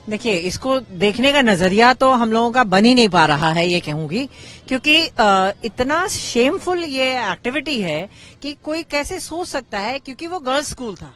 देखिए, इसको देखने का नजरिया तो हम लोगों का बन ही नहीं पा रहा है, ये कहूंगी, क्योंकि इतना शेमफुल ये एक्टिविटी है कि कोई कैसे सोच सकता है, क्योंकि वो गर्ल्स स्कूल था।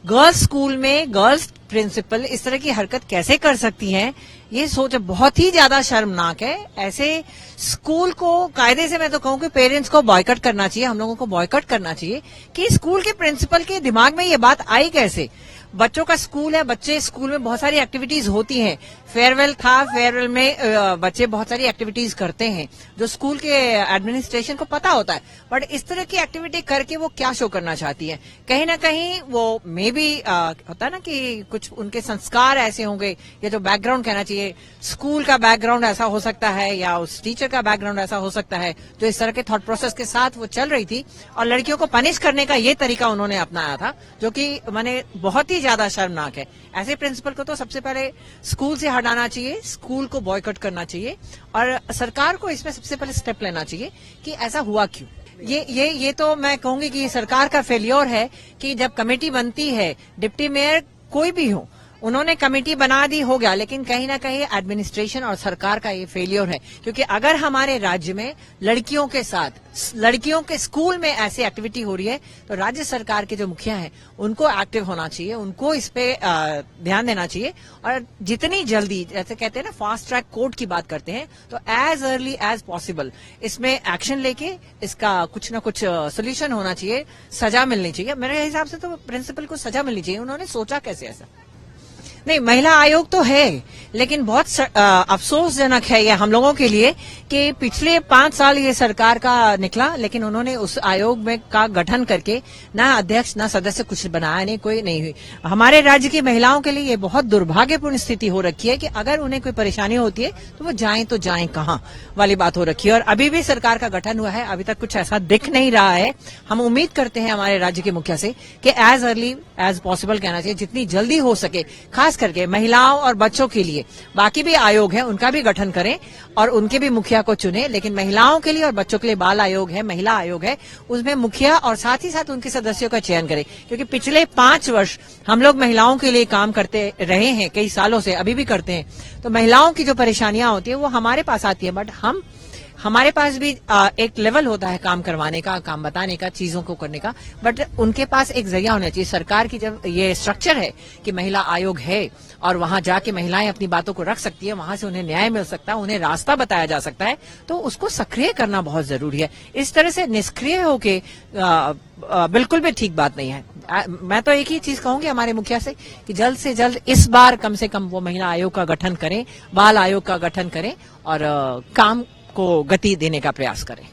गर्ल्स स्कूल में गर्ल्स प्रिंसिपल इस तरह की हरकत कैसे कर सकती हैं, ये सोच बहुत ही ज्यादा शर्मनाक है। ऐसे स्कूल को कायदे से मैं तो कहूं कि पेरेंट्स को बॉयकॉट करना चाहिए, हम लोगों को बॉयकॉट करना चाहिए कि स्कूल के प्रिंसिपल के दिमाग में ये बात आई कैसे। बच्चों का स्कूल है, बच्चे स्कूल में बहुत सारी एक्टिविटीज होती हैं। फेयरवेल था, फेयरवेल में बच्चे बहुत सारी एक्टिविटीज करते हैं जो स्कूल के एडमिनिस्ट्रेशन को पता होता है, बट इस तरह की एक्टिविटी करके वो क्या शो करना चाहती है। कहीं ना कहीं वो मे बी होता है ना कि कुछ उनके संस्कार ऐसे होंगे, या जो बैकग्राउंड कहना चाहिए, स्कूल का बैकग्राउंड ऐसा हो सकता है या उस टीचर का बैकग्राउंड ऐसा हो सकता है, जो इस तरह के थॉट प्रोसेस के साथ वो चल रही थी। और लड़कियों को पनिश करने का ये तरीका उन्होंने अपनाया था, जो कि माने बहुत ही ज्यादा शर्मनाक है। ऐसे प्रिंसिपल को तो सबसे पहले स्कूल से हटाना चाहिए, स्कूल को बॉयकॉट करना चाहिए, और सरकार को इसमें सबसे पहले स्टेप लेना चाहिए कि ऐसा हुआ क्यों। ये तो मैं कहूंगी कि सरकार का फेलियर है कि जब कमेटी बनती है, डिप्टी मेयर कोई भी हो, उन्होंने कमेटी बना दी, हो गया, लेकिन कहीं ना कहीं एडमिनिस्ट्रेशन और सरकार का ये फेलियर है। क्योंकि अगर हमारे राज्य में लड़कियों के साथ लड़कियों के स्कूल में ऐसी एक्टिविटी हो रही है, तो राज्य सरकार के जो मुखिया हैं उनको एक्टिव होना चाहिए, उनको इस पे ध्यान देना चाहिए, और जितनी जल्दी, जैसे कहते हैं ना, फास्ट ट्रैक कोर्ट की बात करते हैं, तो एज अर्ली एज पॉसिबल इसमें एक्शन लेके इसका कुछ ना कुछ सोल्यूशन होना चाहिए, सजा मिलनी चाहिए। मेरे हिसाब से तो प्रिंसिपल को सजा मिलनी चाहिए। उन्होंने सोचा कैसे ऐसा? नहीं, महिला आयोग तो है, लेकिन बहुत अफसोसजनक है ये हम लोगों के लिए कि पिछले 5 साल ये सरकार का निकला, लेकिन उन्होंने उस आयोग में का गठन करके ना अध्यक्ष ना सदस्य कुछ बनाया नहीं, कोई नहीं हुई। हमारे राज्य की महिलाओं के लिए ये बहुत दुर्भाग्यपूर्ण स्थिति हो रखी है कि अगर उन्हें कोई परेशानी होती है तो वो जाएं कहां वाली बात हो रखी है। और अभी भी सरकार का गठन हुआ है, अभी तक कुछ ऐसा दिख नहीं रहा है। हम उम्मीद करते हैं हमारे राज्य के मुखिया से कि एज अर्ली एज पॉसिबल कहना चाहिए, जितनी जल्दी हो सके, खास करके महिलाओं और बच्चों के लिए। बाकी भी आयोग है, उनका भी गठन करें और उनके भी मुखिया को चुने, लेकिन महिलाओं के लिए और बच्चों के लिए बाल आयोग है, महिला आयोग है, उसमें मुखिया और साथ ही साथ उनके सदस्यों का चयन करें। क्योंकि पिछले 5 वर्ष हम लोग महिलाओं के लिए काम करते रहे हैं, कई सालों से, अभी भी करते हैं। तो महिलाओं की जो परेशानियां होती है वो हमारे पास आती है, बट हमारे पास भी एक लेवल होता है काम करवाने का, काम बताने का, चीजों को करने का, बट उनके पास एक जरिया होना चाहिए। सरकार की जब ये स्ट्रक्चर है कि महिला आयोग है और वहां जाके महिलाएं अपनी बातों को रख सकती है, वहां से उन्हें न्याय मिल सकता है, उन्हें रास्ता बताया जा सकता है, तो उसको सक्रिय करना बहुत जरूरी है। इस तरह से निष्क्रिय होके बिल्कुल भी ठीक बात नहीं है। मैं तो एक ही चीज कहूंगी हमारे मुखिया से कि जल्द से जल्द इस बार कम से कम वो महिला आयोग का गठन करें, बाल आयोग का गठन करें और काम को गति देने का प्रयास करें।